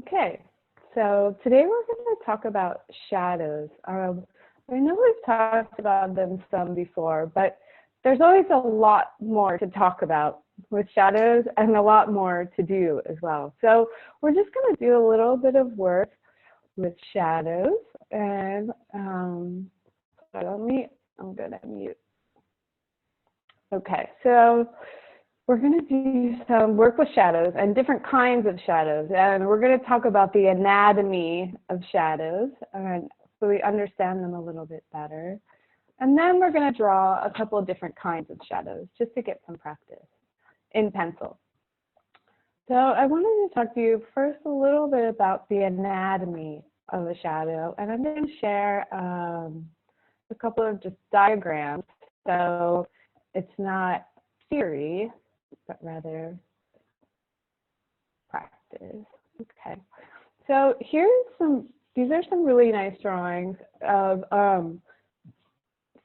Okay, so today we're going to talk about shadows. I know we've talked about them some before, but there's always a lot more to talk about with shadows and a lot more to do as well. So we're just going to do a little bit of work with shadows. And I'm going to mute. Okay, so we're going to do some work with shadows and different kinds of shadows. And we're going to talk about the anatomy of shadows so we understand them a little bit better. And then we're going to draw a couple of different kinds of shadows just to get some practice in pencil. So I wanted to talk to you first a little bit about the anatomy of a shadow. And I'm going to share a couple of just diagrams. So it's not theory, but rather practice. Okay. So these are some really nice drawings of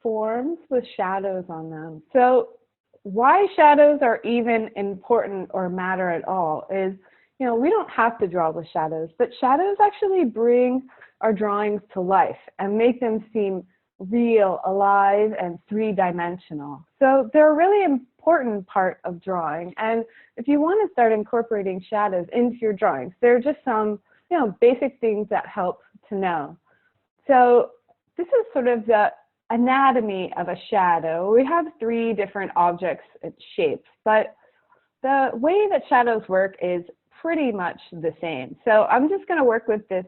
forms with shadows on them. So why shadows are even important or matter at all is, we don't have to draw with shadows, but shadows actually bring our drawings to life and make them seem real, alive, and three-dimensional. So they're a really important part of drawing. And if you want to start incorporating shadows into your drawings, there are just some, basic things that help to know. So this is sort of the anatomy of a shadow. We have three different objects and shapes, but the way that shadows work is pretty much the same. So I'm just going to work with this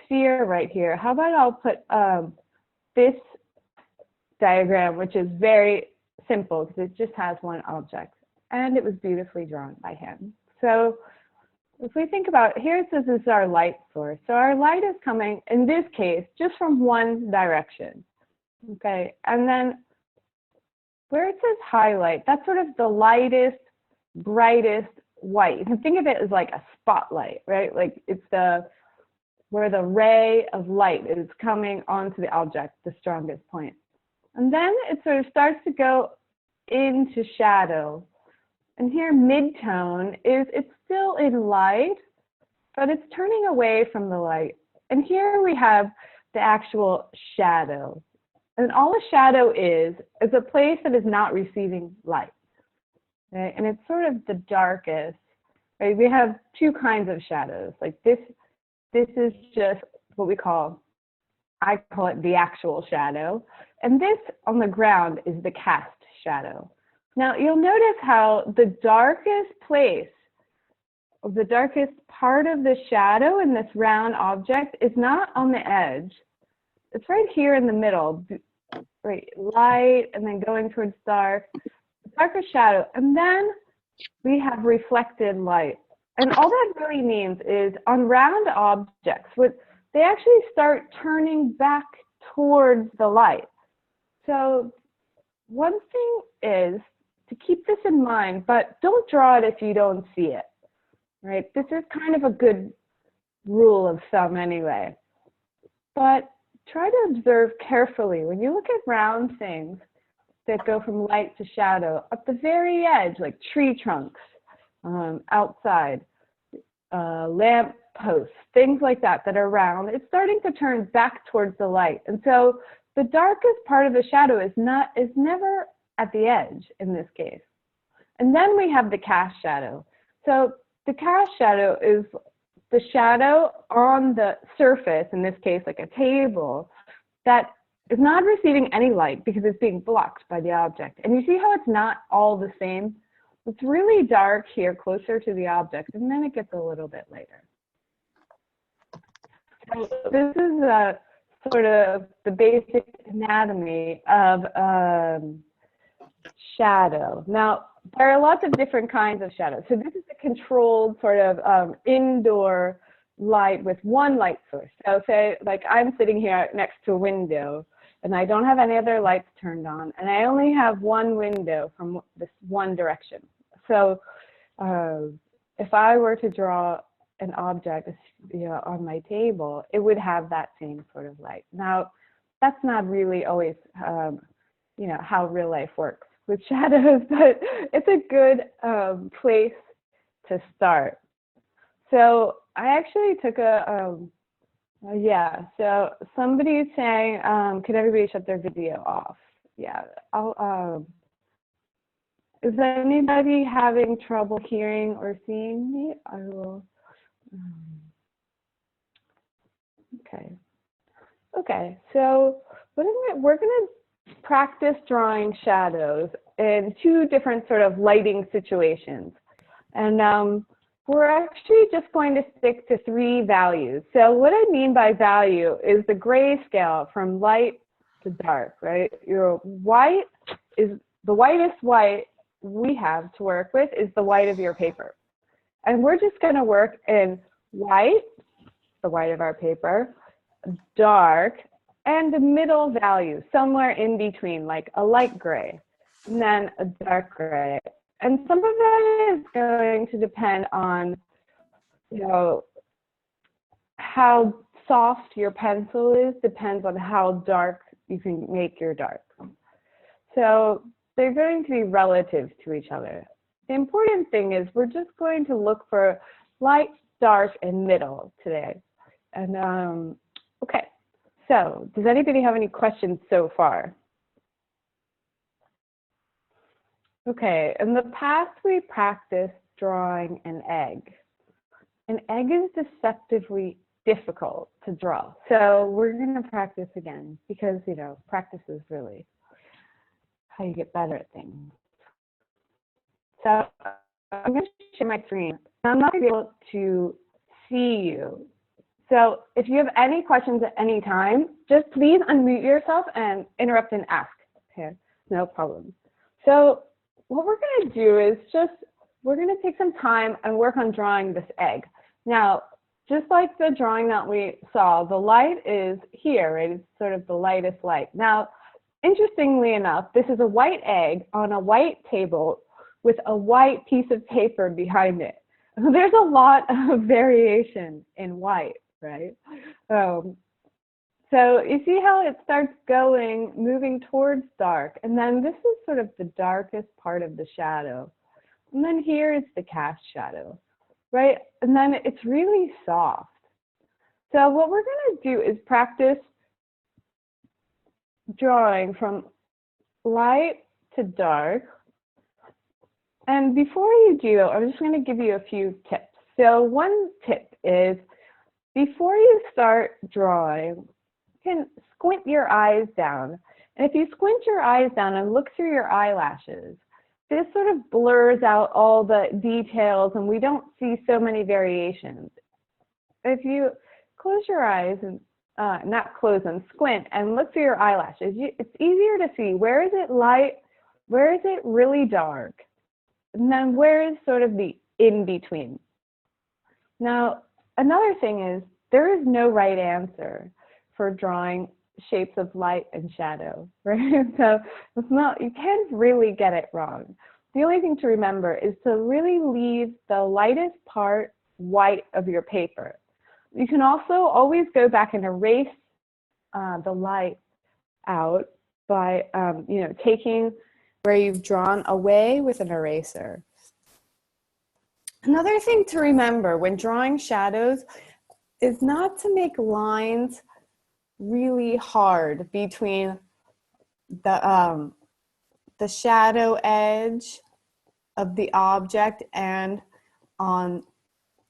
sphere right here. How about I'll put this diagram, which is very simple because it just has one object, and it was beautifully drawn by hand. So if we think about, this is our light source. So our light is coming, in this case, just from one direction. Okay, and then where it says highlight, that's sort of the lightest, brightest white. You can think of it as like a spotlight, right? Like it's where the ray of light is coming onto the object, the strongest point. And then it sort of starts to go into shadow. And here mid-tone it's still in light, but it's turning away from the light. And here we have the actual shadow. And all a shadow is a place that is not receiving light. Right? And it's sort of the darkest. Right? We have two kinds of shadows. Like this is just what I call it the actual shadow. And this on the ground is the cast shadow. Now you'll notice how the darkest place, the darkest part of the shadow in this round object is not on the edge. It's right here in the middle, right? Light and then going towards dark, darker shadow. And then we have reflected light. And all that really means is on round objects, they actually start turning back towards the light. So one thing is to keep this in mind, but don't draw it if you don't see it, right? This is kind of a good rule of thumb anyway. But try to observe carefully. When you look at round things that go from light to shadow, at the very edge, like tree trunks, outside, lamp posts, things like that are round, it's starting to turn back towards the light. And so the darkest part of the shadow is never at the edge in this case. And then we have the cast shadow. So the cast shadow is the shadow on the surface, in this case like a table, that is not receiving any light because it's being blocked by the object. And you see how it's not all the same? It's really dark here closer to the object, and then it gets a little bit lighter. So this is sort of the basic anatomy of shadow. Now, there are lots of different kinds of shadows. So this is a controlled sort of indoor light with one light source. So say like I'm sitting here next to a window and I don't have any other lights turned on, and I only have one window from this one direction. So if I were to draw an object, on my table, it would have that same sort of light. Now, that's not really always, how real life works with shadows, but it's a good place to start. So I actually took yeah, so somebody's saying, could everybody shut their video off? Yeah, is anybody having trouble hearing or seeing me? I will, okay. Okay, so we're going to practice drawing shadows in two different sort of lighting situations. And we're actually just going to stick to 3 values. So what I mean by value is the gray scale from light to dark, right? Your white is the whitest white we have to work with is the white of your paper. And we're just going to work in white, the white of our paper, dark, and the middle value, somewhere in between, like a light gray, and then a dark gray. And some of that is going to depend on, you know, how soft your pencil is, depends on how dark you can make your dark. So they're going to be relative to each other. The important thing is we're just going to look for light, dark, and middle today. And okay, so does anybody have any questions so far? Okay, in the past we practiced drawing an egg. An egg is deceptively difficult to draw. So we're going to practice again because, you know, practice is really how you get better at things. So I'm going to share my screen. I'm not going to be able to see you. So if you have any questions at any time, just please unmute yourself and interrupt and ask. Okay, no problem. So what we're going to do is we're going to take some time and work on drawing this egg. Now, just like the drawing that we saw, the light is here, right? It's sort of the lightest light. Now, interestingly enough, this is a white egg on a white table with a white piece of paper behind it. There's a lot of variation in white, right? So you see how it starts moving towards dark, and then this is sort of the darkest part of the shadow. And then here is the cast shadow, right? And then it's really soft. So what we're going to do is practice drawing from light to dark. And before you do, I'm just going to give you a few tips. So one tip is before you start drawing, you can squint your eyes down. And if you squint your eyes down and look through your eyelashes, this sort of blurs out all the details and we don't see so many variations. If you close your eyes and not close them, squint and look through your eyelashes, it's easier to see where is it light, where is it really dark, and then where is sort of the in-between. Now, another thing is there is no right answer for drawing shapes of light and shadow, right? So you can't really get it wrong. The only thing to remember is to really leave the lightest part white of your paper. You can also always go back and erase the light out by taking where you've drawn away with an eraser. Another thing to remember when drawing shadows is not to make lines really hard between the shadow edge of the object and on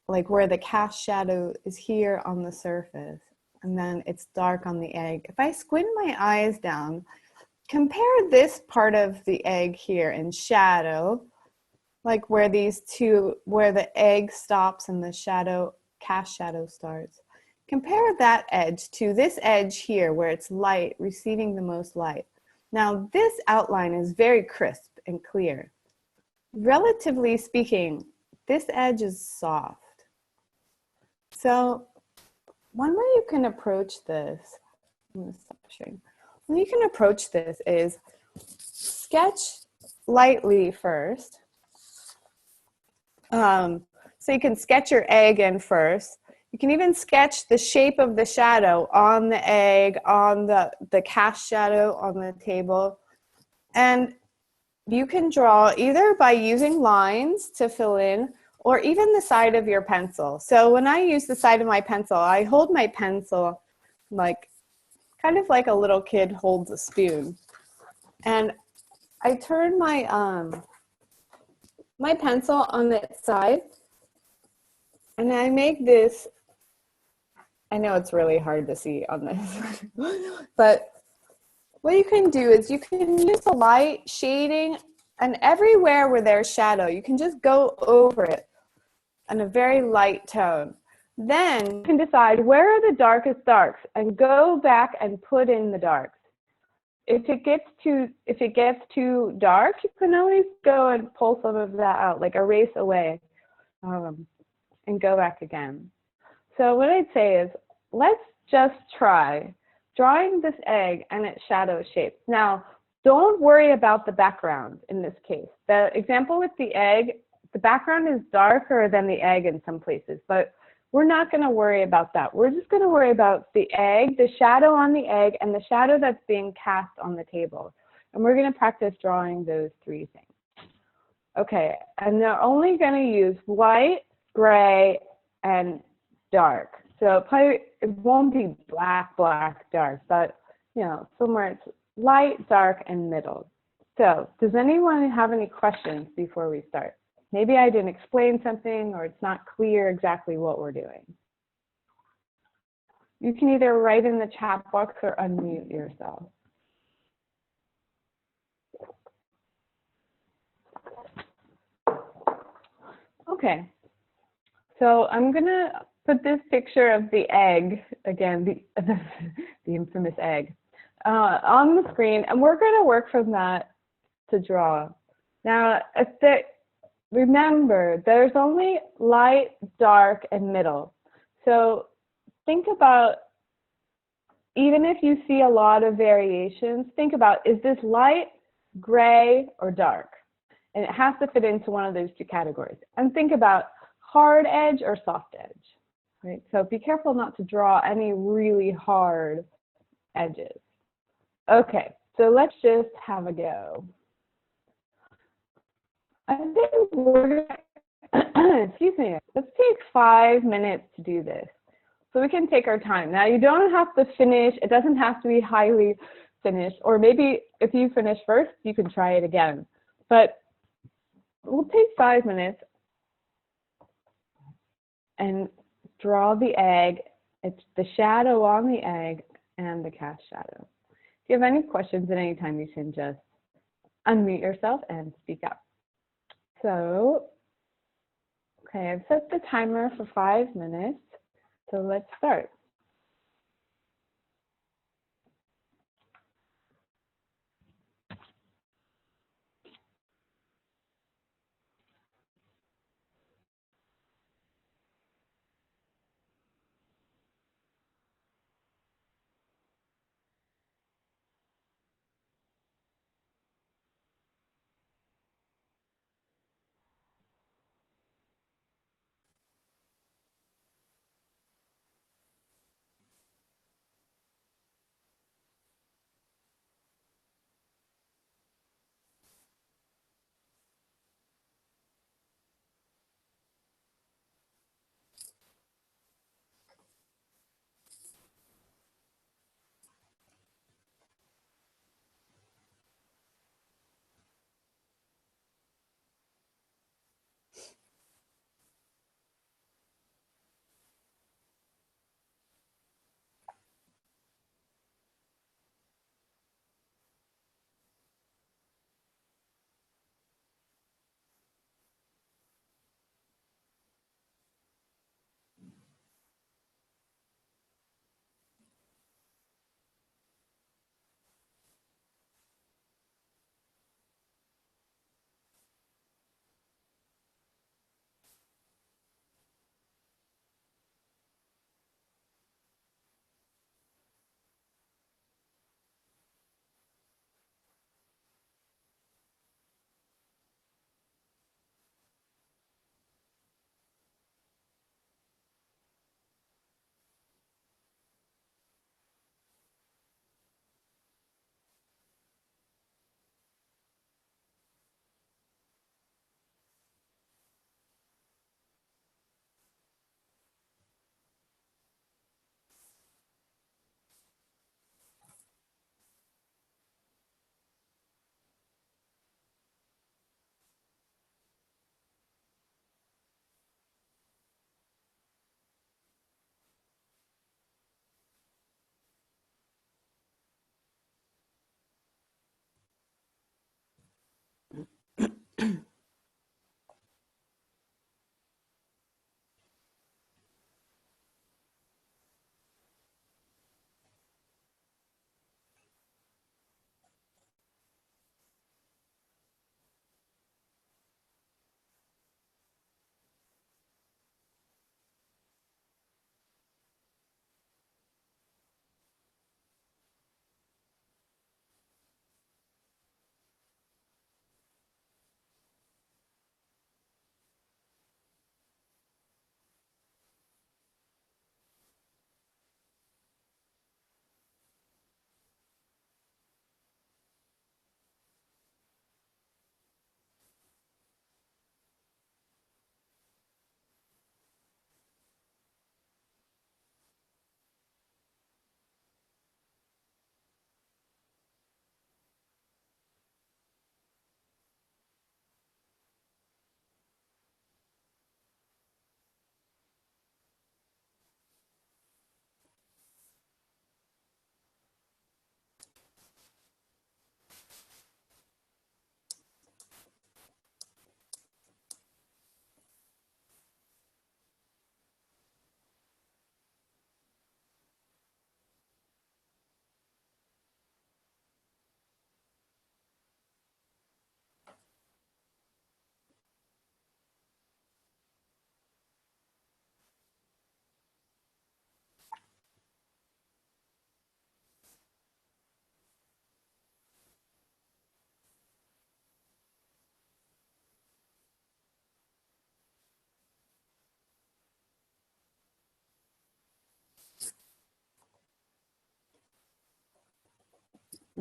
like where the cast shadow is here on the surface and then it's dark on the egg. If I squint my eyes down, compare this part of the egg here in shadow, like where the egg stops and the cast shadow starts. Compare that edge to this edge here where it's light, receiving the most light. Now this outline is very crisp and clear. Relatively speaking, this edge is soft. So one way you can approach this, I'm going to stop sharing. One way you can approach this is sketch lightly first. So you can sketch your egg in first. You can even sketch the shape of the shadow on the egg, on the cast shadow on the table. And you can draw either by using lines to fill in or even the side of your pencil. So when I use the side of my pencil, I hold my pencil like kind of like a little kid holds a spoon. And I turn my pencil on its side, and I make this. I know it's really hard to see on this, but what you can do is you can use the light shading, and everywhere where there's shadow, you can just go over it in a very light tone. Then you can decide where are the darkest darks and go back and put in the darks. If it gets too dark, you can always go and pull some of that out, like erase away, and go back again. So what I'd say is, let's just try drawing this egg and its shadow shapes. Now, don't worry about the background in this case. The example with the egg, the background is darker than the egg in some places, but we're not going to worry about that. We're just going to worry about the egg, the shadow on the egg, and the shadow that's being cast on the table. And we're going to practice drawing those three things. Okay, and they're only going to use white, gray, and dark. So it won't be black, dark, but somewhere it's light, dark, and middle. So does anyone have any questions before we start? Maybe I didn't explain something, or it's not clear exactly what we're doing. You can either write in the chat box or unmute yourself. Okay, so I'm gonna put this picture of the egg, again, the infamous egg, on the screen, and we're gonna work from that to draw. Now, remember, there's only light, dark, and middle. So think about, even if you see a lot of variations, think about, is this light, gray, or dark? And it has to fit into one of those two categories. And think about hard edge or soft edge, right? So be careful not to draw any really hard edges. Okay, so let's just have a go. I think we're gonna, excuse me, let's take 5 minutes to do this. So we can take our time. Now you don't have to finish, it doesn't have to be highly finished, or maybe if you finish first, you can try it again. But we'll take 5 minutes and draw the egg. It's the shadow on the egg and the cast shadow. If you have any questions at any time, you can just unmute yourself and speak up. So, okay, I've set the timer for 5 minutes, so let's start.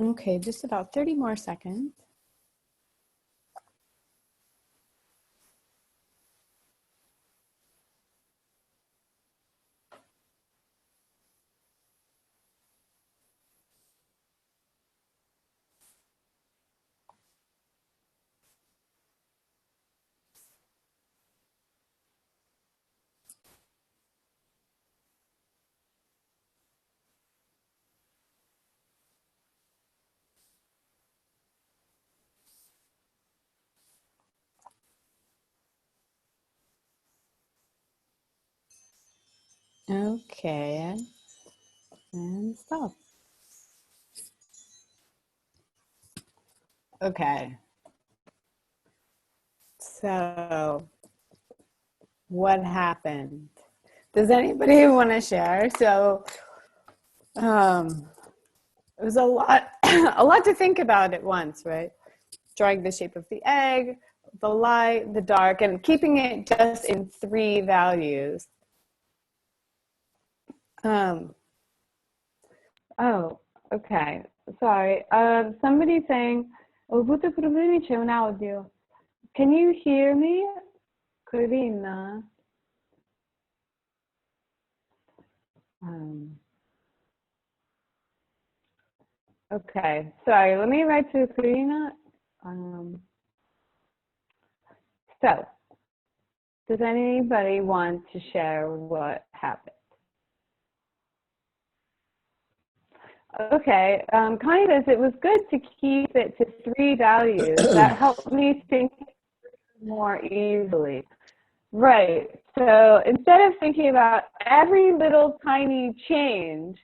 Okay, just about 30 more seconds. Okay, and stop. Okay. So, what happened? Does anybody want to share? So, it was a lot, a lot to think about at once, right? Drawing the shape of the egg, the light, the dark, and keeping it just in 3 values. Oh, okay. Sorry. Somebody's saying, "Oh, будто problemi c'è un audio." Can you hear me, Corina? Okay. Sorry. Let me write to Corina. So, does anybody want to share what happened? Okay, Connie says it was good to keep it to 3 values. That helped me think more easily. Right, so instead of thinking about every little tiny change,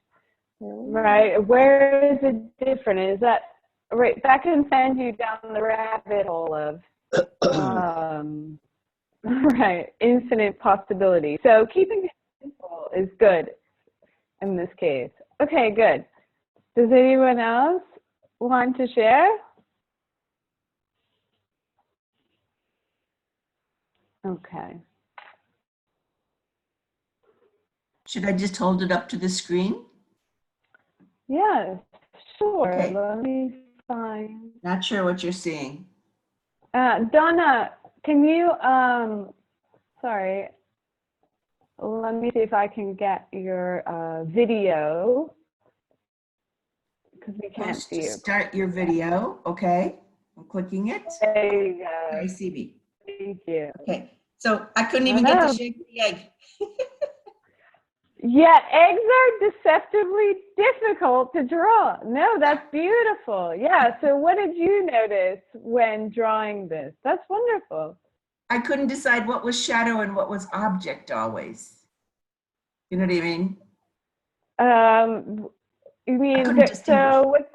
right, where is it different? Is that, right, that can send you down the rabbit hole of, right, infinite possibility. So keeping it simple is good in this case. Okay, good. Does anyone else want to share? Okay. Should I just hold it up to the screen? Yes, sure. Okay. Let me find. Not sure what you're seeing. Donna, can you, sorry, let me see if I can get your video, because we can't see you. Start your video, okay? I'm clicking it. There you go. I see me. Thank you. Okay, so I couldn't even get to shake the egg. Yeah, eggs are deceptively difficult to draw. No, that's beautiful. Yeah, so what did you notice when drawing this? That's wonderful. I couldn't decide what was shadow and what was object always. You know what I mean? You mean, so what,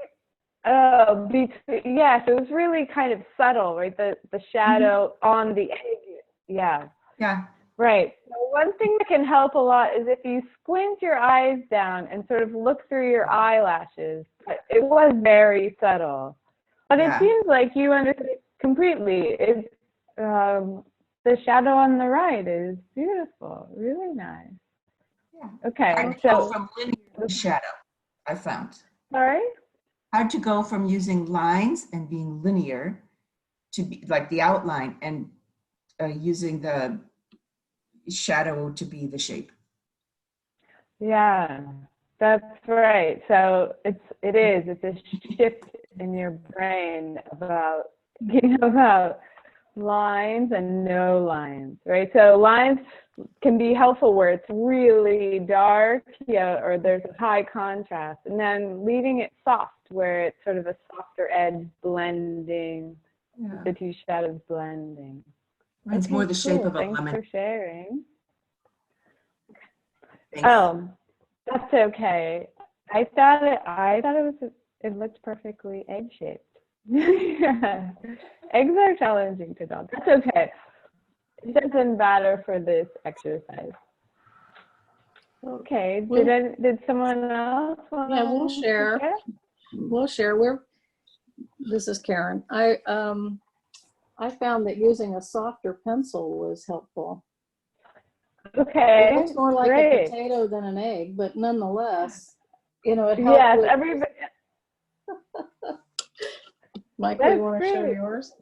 yes, it was really kind of subtle, right? The shadow on the egg. Yeah. Yeah. Right. So one thing that can help a lot is if you squint your eyes down and sort of look through your eyelashes. It was very subtle, but it seems like you understood it completely. It's the shadow on the right is beautiful, really nice. Yeah. Okay. Hard to go from linear to shadow, I found. Sorry? Hard to go from using lines and being linear to be like the outline and using the shadow to be the shape. Yeah, that's right. So it's a shift in your brain about thinking about lines and no lines, right? So lines can be helpful where it's really dark, or there's a high contrast, and then leaving it soft where it's sort of a softer edge blending, the 2 shadows blending. Mine's more the shape of a Thanks lemon. for sharing. Thanks. Oh, that's okay. I thought it looked perfectly egg shaped. Yeah. Eggs are challenging to draw. That's okay. It doesn't matter for this exercise. Okay. Did someone else want Yeah, we'll share. to share? We'll share. This is Karen. I found that using a softer pencil was helpful. Okay. It looks more like a potato than an egg, but nonetheless, it helped. Yes, Michael, That's you want to show great. yours?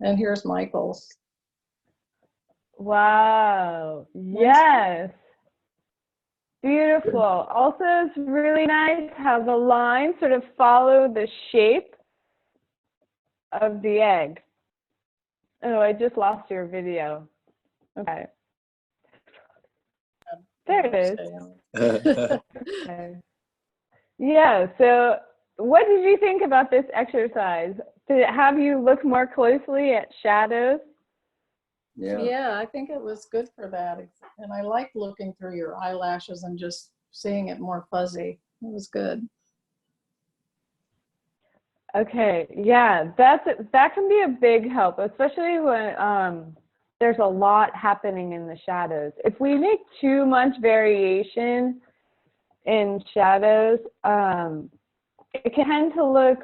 And here's Michael's. Wow. Yes. Beautiful. Also, it's really nice how the lines sort of follow the shape of the egg. Oh, I just lost your video. Okay. There it is. Okay. Yeah, so what did you think about this exercise? Did it have you look more closely at shadows? Yeah, I think it was good for that. And I like looking through your eyelashes and just seeing it more fuzzy. It was good. Okay, yeah, that can be a big help, especially when there's a lot happening in the shadows. If we make too much variation in shadows, it can tend to look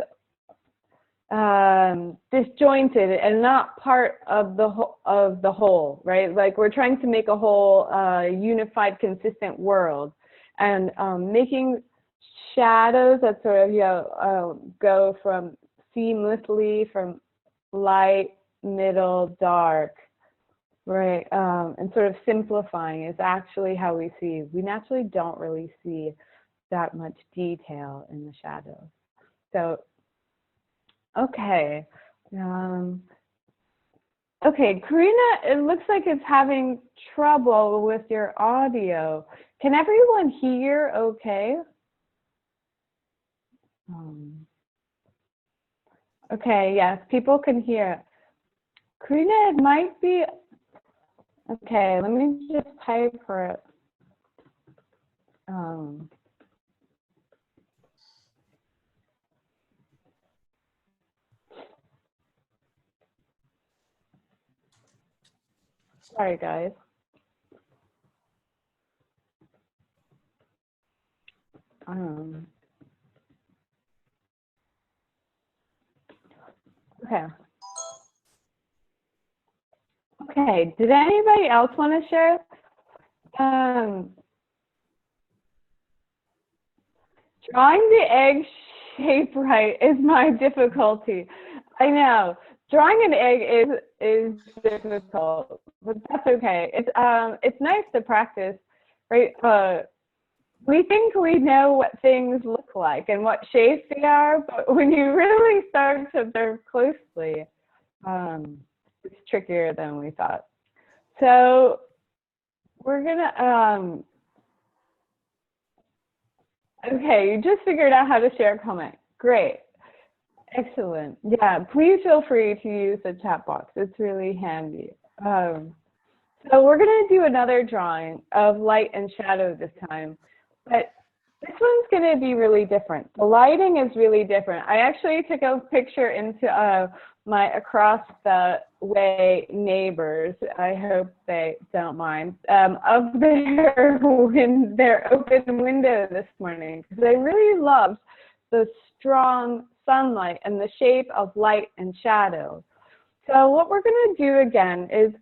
disjointed and not part of the whole, right? Like we're trying to make a whole unified, consistent world, and making shadows that sort of go from seamlessly from light, middle, dark, right, and sort of simplifying is actually how we see. We naturally don't really see that much detail in the shadows. So okay. Okay, Karina, it looks like it's having trouble with your audio. Can everyone hear okay? Okay, yes, people can hear. Karina, it might be, okay, let me just type for it. Sorry, guys. Okay. Okay, did anybody else want to share? Drawing the egg shape right is my difficulty. I know. Drawing an egg is difficult, but that's okay. It's nice to practice, right? We think we know what things look like and what shapes they are, but when you really start to observe closely, it's trickier than we thought. So we're gonna okay, you just figured out how to share a comment. Great. Excellent. Yeah, please feel free to use the chat box. It's really handy. So we're going to do another drawing of light and shadow this time, but this one's going to be really different. The lighting is really different. I actually took a picture into my across the way neighbors, I hope they don't mind, of their open window this morning, because I really loved the strong sunlight and the shape of light and shadow. So what we're going to do again is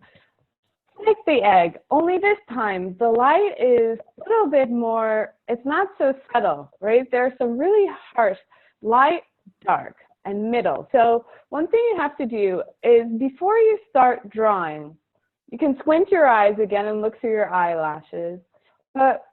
like the egg, only this time the light is a little bit more, it's not so subtle, right? There's some really harsh light, dark, and middle. So one thing you have to do is before you start drawing, you can squint your eyes again and look through your eyelashes, but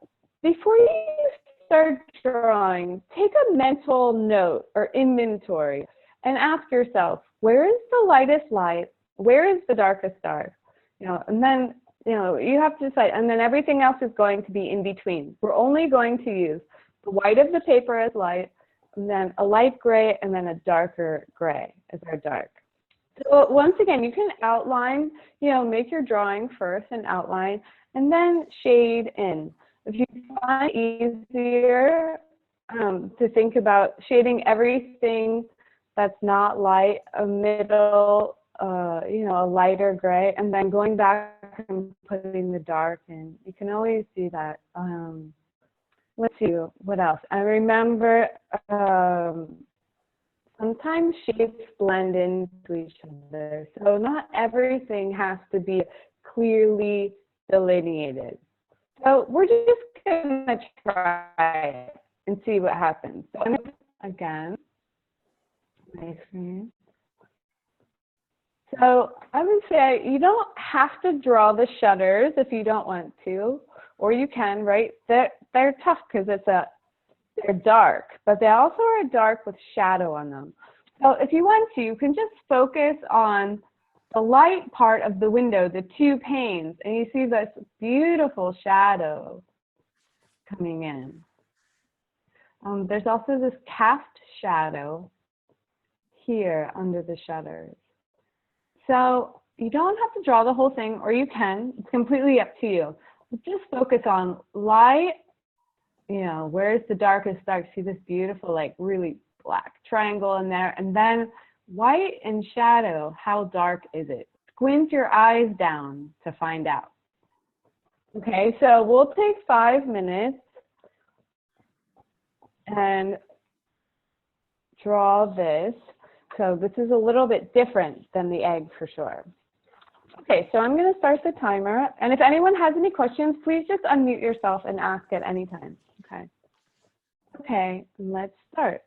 before you start drawing, take a mental note or inventory and ask yourself, where is the lightest light? Where is the darkest dark? And then, you have to decide, and then everything else is going to be in between. We're only going to use the white of the paper as light, and then a light gray, and then a darker gray as our dark. So once again, you can outline, make your drawing first and outline, and then shade in. If you find it easier to think about shading everything that's not light, a middle, a lighter gray, and then going back and putting the dark in. You can always do that. Let's see, what else? I remember sometimes shapes blend into each other, so not everything has to be clearly delineated. So we're just going to try it and see what happens. So again, my screen. So I would say you don't have to draw the shutters if you don't want to, or you can, right? They're tough because they're dark, but they also are dark with shadow on them. So if you want to, you can just focus on the light part of the window, the two panes, and you see this beautiful shadow coming in. There's also this cast shadow here under the shutters. So you don't have to draw the whole thing, or you can. It's completely up to you. Just focus on light, where's the darkest dark? See this beautiful, like really black triangle in there. And then white and shadow, how dark is it? Squint your eyes down to find out. Okay, so we'll take 5 minutes and draw this. So this is a little bit different than the egg for sure. Okay, so I'm going to start the timer. And if anyone has any questions, please just unmute yourself and ask at any time. Okay. Okay, let's start.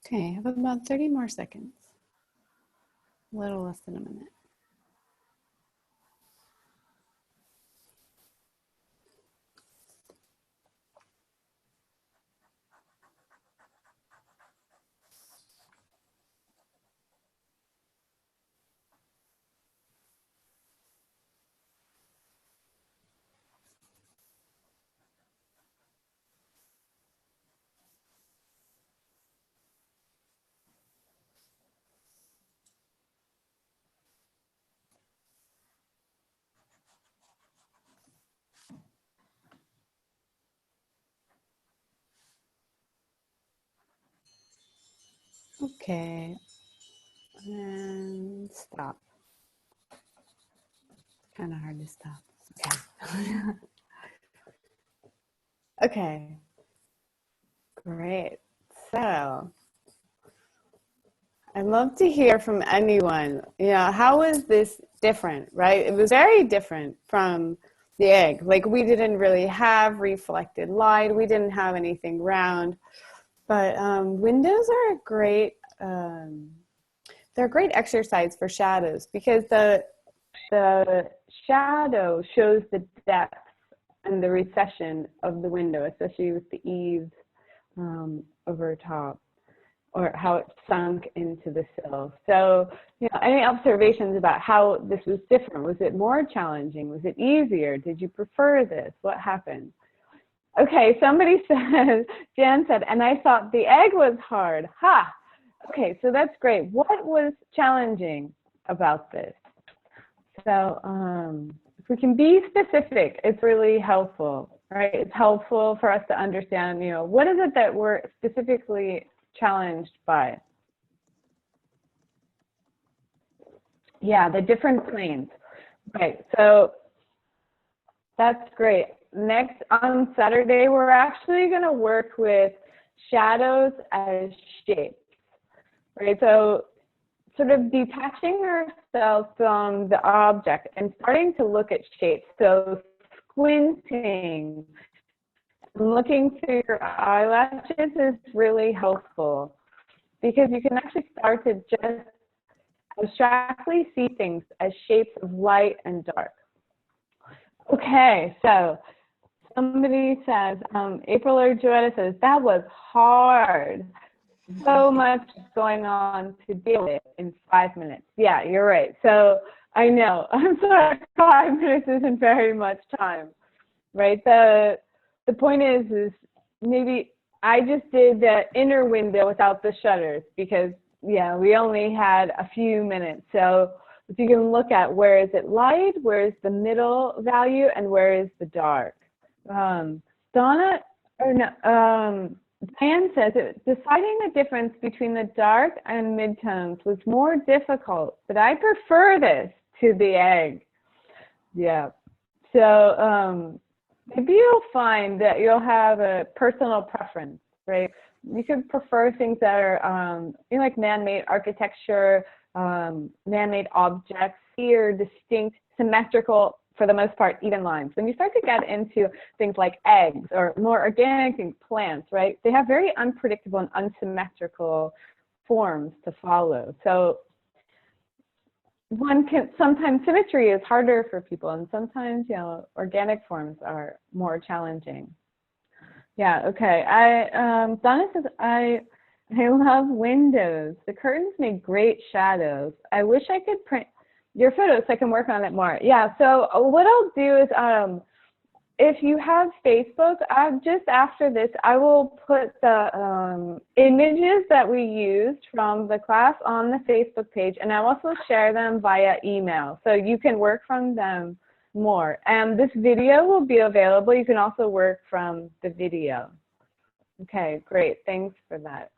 Okay, I have about 30 more seconds. A little less than a minute. Okay, and stop. Kind of hard to stop. Okay. Okay, great. So I'd love to hear from anyone. You know, how was this different, right? It was very different from the egg. Like, we didn't really have reflected light. We didn't have anything round. But windows are a great, they're a great exercise for shadows, because the shadow shows the depth and the recession of the window, especially with the eaves over top, or how it sunk into the sill. So, you know, any observations about how this was different? Was it more challenging? Was it easier? Did you prefer this? What happened? Okay, somebody said, Jan said, and I thought the egg was hard. Ha! Okay, so that's great. What was challenging about this? So if we can be specific, it's really helpful, right? It's helpful for us to understand, you know, what is it that we're specifically challenged by? Yeah, the different planes. Right, so that's great. Next, on Saturday, we're actually going to work with shadows as shapes, right? So sort of detaching ourselves from the object and starting to look at shapes. So squinting, looking through your eyelashes is really helpful, because you can actually start to just abstractly see things as shapes of light and dark. Okay, so somebody says, April or Joetta says, that was hard. So much going on to deal with in 5 minutes. Yeah, you're right. So I know, I'm sorry, 5 minutes isn't very much time, right? The point is maybe I just did the inner window without the shutters, because, yeah, we only had a few minutes. So if you can look at where is it light, where is the middle value, and where is the dark. Donna, or no, Diane says, deciding the difference between the dark and midtones was more difficult, but I prefer this to the egg. Yeah. So maybe you'll find that you'll have a personal preference, right? You could prefer things that are you know, like man-made architecture, man-made objects, clear, distinct, symmetrical, for the most part, even lines. When you start to get into things like eggs or more organic plants, right, they have very unpredictable and unsymmetrical forms to follow. So one can, sometimes symmetry is harder for people, and sometimes, you know, organic forms are more challenging. Yeah, okay. Donna says, I love windows. The curtains make great shadows. I wish I could print your photos so I can work on it more. Yeah, so what I'll do is, if you have Facebook, just after this, I will put the images that we used from the class on the Facebook page, and I'll also share them via email, so you can work from them more. And this video will be available. You can also work from the video. Okay, great. Thanks for that.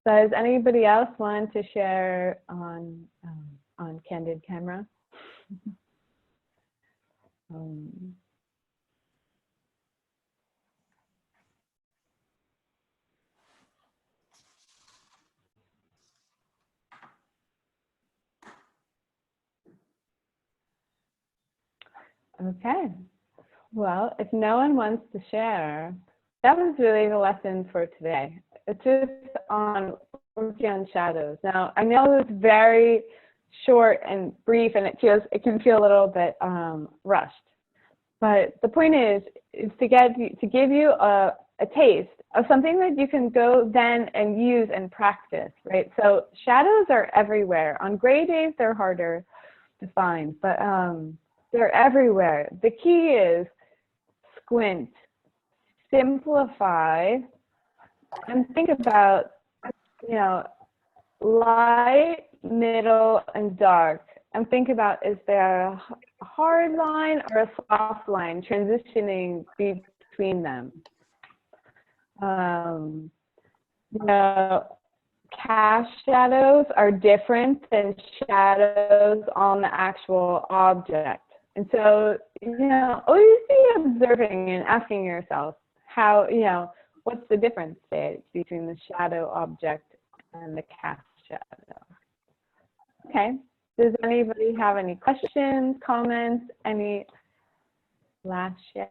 Does anybody else want to share on Candid Camera? Okay. Well, if no one wants to share, that was really the lesson for today. It's just on working on shadows. Now, I know it's very short and brief, and it can feel a little bit rushed. But the point is to give you a taste of something that you can go then and use and practice, right? So shadows are everywhere. On gray days, they're harder to find, but they're everywhere. The key is squint, simplify, and think about, you know, light, middle, and dark. And think about, is there a hard line or a soft line transitioning between them? You know, cast shadows are different than shadows on the actual object. And so, you know, always be observing and asking yourself how, you know, what's the difference, say, between the shadow object and the cast shadow. Okay. Does anybody have any questions, comments, any last share?